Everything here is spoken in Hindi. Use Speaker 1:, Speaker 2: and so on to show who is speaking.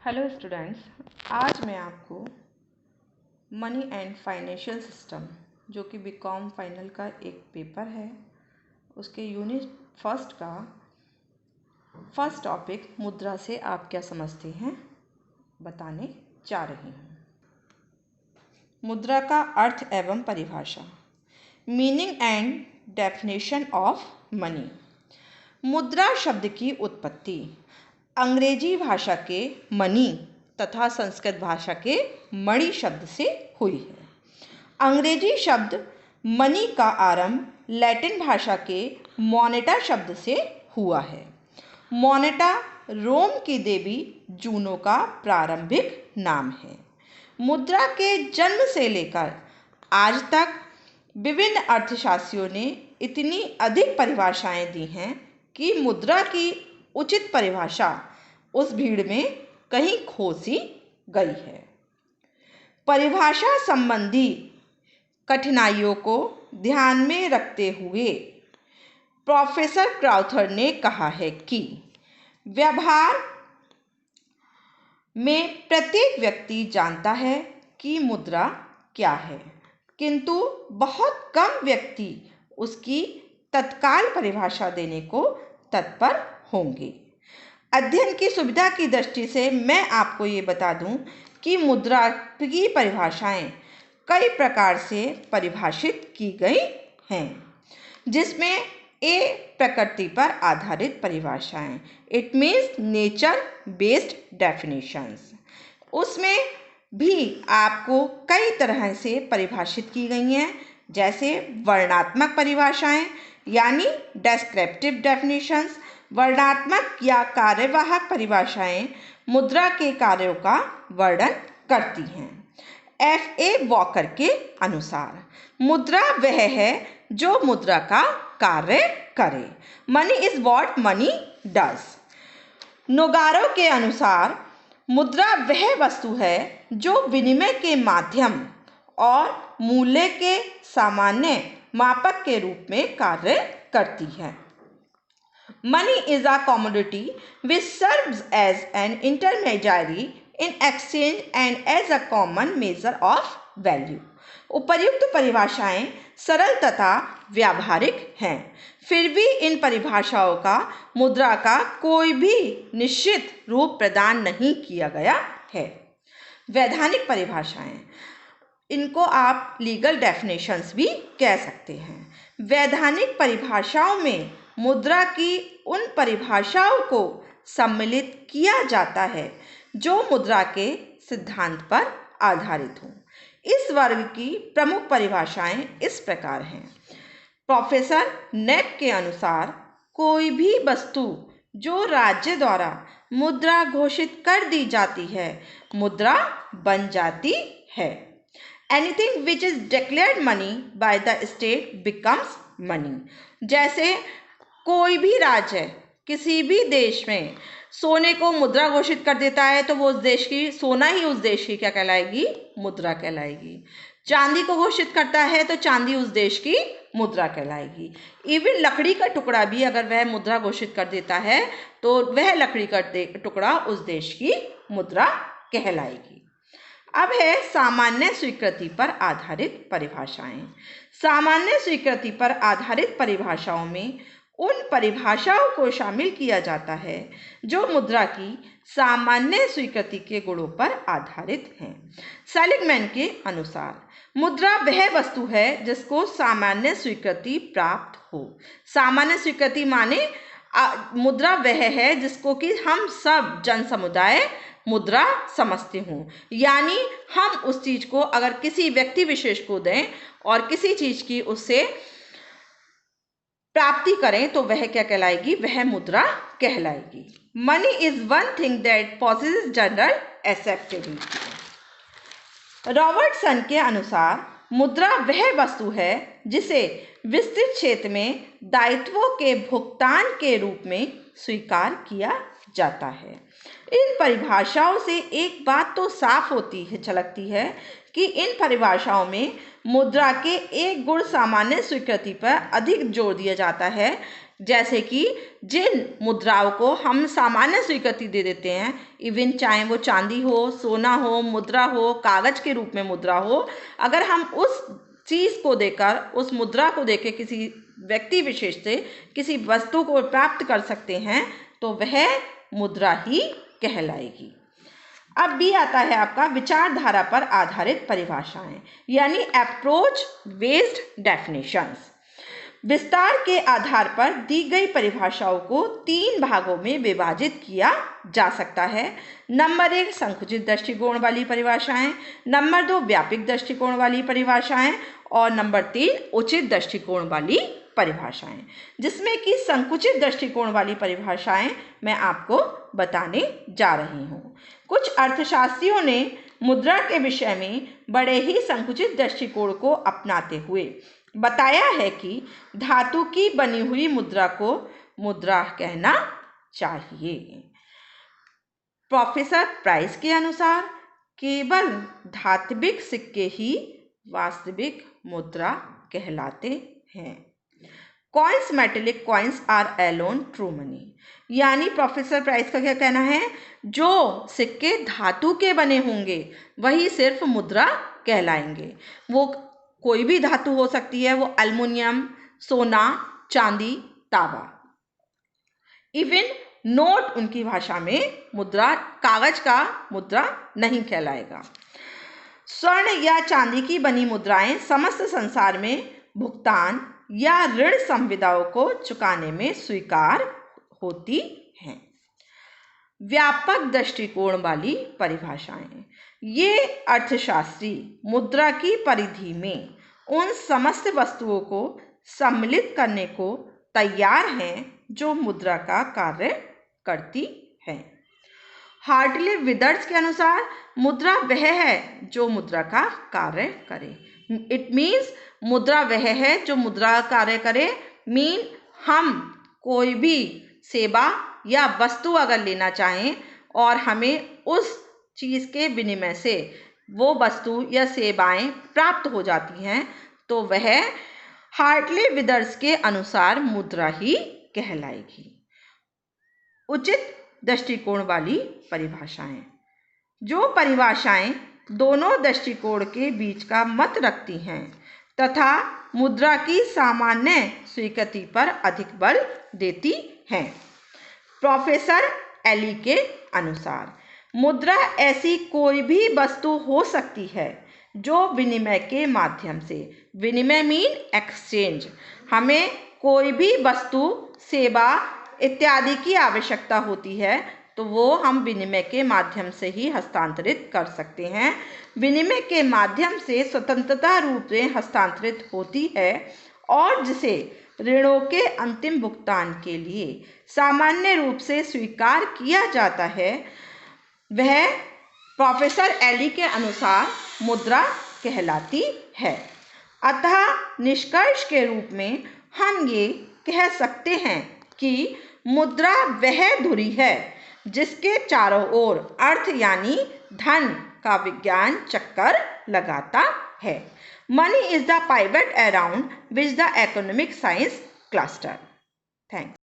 Speaker 1: हेलो स्टूडेंट्स, आज मैं आपको मनी एंड फाइनेंशियल सिस्टम जो कि बीकॉम फाइनल का एक पेपर है उसके यूनिट फर्स्ट का फर्स्ट टॉपिक मुद्रा से आप क्या समझते हैं बताने जा रही हूँ। मुद्रा का अर्थ एवं परिभाषा। Meaning and definition of money. मुद्रा शब्द की उत्पत्ति अंग्रेजी भाषा के मनी तथा संस्कृत भाषा के मणि शब्द से हुई है। अंग्रेजी शब्द मनी का आरंभ लैटिन भाषा के मोनेटा शब्द से हुआ है। मोनेटा रोम की देवी जूनो का प्रारंभिक नाम है। मुद्रा के जन्म से लेकर आज तक विभिन्न अर्थशास्त्रियों ने इतनी अधिक परिभाषाएं दी हैं कि मुद्रा की उचित परिभाषा उस भीड़ में कहीं खो सी गई है। परिभाषा संबंधी कठिनाइयों को ध्यान में रखते हुए प्रोफेसर क्राउथर ने कहा है कि व्यवहार में प्रत्येक व्यक्ति जानता है कि मुद्रा क्या है, किंतु बहुत कम व्यक्ति उसकी तत्काल परिभाषा देने को तत्पर होंगे। अध्ययन की सुविधा की दृष्टि से मैं आपको ये बता दूं कि मुद्रा की परिभाषाएं कई प्रकार से परिभाषित की गई हैं, जिसमें ए प्रकृति पर आधारित परिभाषाएं, it means nature based definitions, उसमें भी आपको कई तरह से परिभाषित की गई हैं, जैसे वर्णात्मक परिभाषाएं यानी डेस्क्रिप्टिव डेफिनेशंस। वर्णात्मक या कार्यवाहक परिभाषाएं मुद्रा के कार्यों का वर्णन करती हैं। F.A. वॉकर के अनुसार मुद्रा वह है जो मुद्रा का कार्य करे। Money is what money does. Nogaro के अनुसार मुद्रा वह वस्तु है जो विनिमय के माध्यम और मूल्य के सामान्य मापक के रूप में कार्य करती है। Money is a commodity which serves as an intermediary in exchange and as a common measure of value. उपर्युक्त परिभाषाएं सरल तथा व्यावहारिक हैं, फिर भी इन परिभाषाओं का मुद्रा का कोई भी निश्चित रूप प्रदान नहीं किया गया है। वैधानिक परिभाषाएं, इनको आप लीगल डेफिनेशंस भी कह सकते हैं। वैधानिक परिभाषाओं में मुद्रा की उन परिभाषाओं को सम्मिलित किया जाता है जो मुद्रा के सिद्धांत पर आधारित हों। इस वर्ग की प्रमुख परिभाषाएं इस प्रकार हैं। प्रोफेसर नेप के अनुसार कोई भी वस्तु जो राज्य द्वारा मुद्रा घोषित कर दी जाती है मुद्रा बन जाती है। Anything which is declared money by the state becomes money. जैसे कोई भी राज्य किसी भी देश में सोने को मुद्रा घोषित कर देता है तो वो उस देश की सोना ही उस देश की क्या कहलाएगी? मुद्रा कहलाएगी। चांदी को घोषित करता है तो चांदी उस देश की मुद्रा कहलाएगी। इवन लकड़ी का टुकड़ा भी अगर वह मुद्रा घोषित कर देता है तो वह लकड़ी का टुकड़ा उस देश की मुद्रा कहलाएगी। अब है सामान्य स्वीकृति पर आधारित परिभाषाएं। सामान्य स्वीकृति पर आधारित परिभाषाओं में उन परिभाषाओं को शामिल किया जाता है जो मुद्रा की सामान्य स्वीकृति के गुणों पर आधारित हैं। सेलिगमैन के अनुसार मुद्रा वह वस्तु है जिसको सामान्य स्वीकृति प्राप्त हो। सामान्य स्वीकृति माने मुद्रा वह है जिसको कि हम सब जन समुदाय मुद्रा समझते हों, यानी हम उस चीज को अगर किसी व्यक्ति विशेष को दें और किसी चीज की उससे प्राप्ति करें तो वह क्या कहलाएगी? वह मुद्रा कहलाएगी। Money is one thing that possesses general acceptability. Robertson के अनुसार मुद्रा वह वस्तु है जिसे विस्तृत क्षेत्र में दायित्वों के भुगतान के रूप में स्वीकार किया जाता है। इन परिभाषाओं से एक बात तो साफ होती है, झलकती है कि इन परिभाषाओं में मुद्रा के एक गुण सामान्य स्वीकृति पर अधिक जोर दिया जाता है जैसे कि जिन मुद्राओं को हम सामान्य स्वीकृति दे देते हैं, इवन चाहे वो चांदी हो, सोना हो, मुद्रा हो, कागज के रूप में मुद्रा हो, अगर हम उस चीज़ को देकर, उस मुद्रा को देकर किसी व्यक्ति विशेष से किसी वस्तु को प्राप्त कर सकते हैं तो वह मुद्रा ही कहलाएगी। अब भी आता है आपका विचारधारा पर आधारित परिभाषाएं, यानी अप्रोच बेस्ड डेफिनेशंस। विस्तार के आधार पर दी गई परिभाषाओं को 3 भागों में विभाजित किया जा सकता है। नंबर 1 संकुचित दृष्टिकोण वाली परिभाषाएं, नंबर 2 व्यापक दृष्टिकोण वाली परिभाषाएं और नंबर 3 उचित दृष्टिकोण वाली परिभाषाएं। जिसमें कि संकुचित दृष्टिकोण वाली परिभाषाएं मैं आपको बताने जा रही हूँ। कुछ अर्थशास्त्रियों ने मुद्रा के विषय में बड़े ही संकुचित दृष्टिकोण को अपनाते हुए बताया है कि धातु की बनी हुई मुद्रा को मुद्रा कहना चाहिए। प्रोफेसर प्राइस के अनुसार केवल धात्विक सिक्के ही वास्तविक मुद्रा कहलाते हैं। Coins metallic coins are alone true money, यानी प्रोफेसर प्राइस का क्या कहना है, जो सिक्के धातु के बने होंगे वही सिर्फ मुद्रा कहलाएंगे। वो कोई भी धातु हो सकती है, वो एल्युमिनियम, सोना, चांदी, तांबा। इवन नोट उनकी भाषा में मुद्रा, कागज का मुद्रा नहीं कहलाएगा। स्वर्ण या चांदी की बनी मुद्राएं समस्त संसार में भुगतान या ऋण संविदाओं को चुकाने में स्वीकार होती हैं। व्यापक दृष्टिकोण वाली परिभाषाएं, ये अर्थशास्त्री मुद्रा की परिधि में उन समस्त वस्तुओं को सम्मिलित करने को तैयार हैं जो मुद्रा का कार्य करती हैं। हार्टली विदर्स के अनुसार मुद्रा वह है जो मुद्रा का कार्य करे। इट मीन्स मुद्रा वह है जो मुद्रा का कार्य करे, मीन हम कोई भी सेवा या वस्तु अगर लेना चाहें और हमें उस चीज़ के विनिमय से वो वस्तु या सेवाएं प्राप्त हो जाती हैं तो वह हार्टली विदर्स के अनुसार मुद्रा ही कहलाएगी। उचित दृष्टिकोण वाली परिभाषाएं, जो परिभाषाएं दोनों दृष्टिकोण के बीच का मत रखती हैं तथा मुद्रा की सामान्य स्वीकृति पर अधिक बल देती हैं। प्रोफेसर एली के अनुसार मुद्रा ऐसी कोई भी वस्तु हो सकती है जो विनिमय के माध्यम से, विनिमय मीन एक्सचेंज, हमें कोई भी वस्तु, सेवा इत्यादि की आवश्यकता होती है तो वो हम विनिमय के माध्यम से ही हस्तांतरित कर सकते हैं। विनिमय के माध्यम से स्वतंत्रता रूप से हस्तांतरित होती है और जिसे ऋणों के अंतिम भुगतान के लिए सामान्य रूप से स्वीकार किया जाता है वह प्रोफेसर एली के अनुसार मुद्रा कहलाती है। अतः निष्कर्ष के रूप में हम ये कह सकते हैं कि मुद्रा वह धुरी है जिसके चारों ओर अर्थ यानी धन का विज्ञान चक्कर लगाता है। Money is the pivot around which the economic science cluster. Thanks.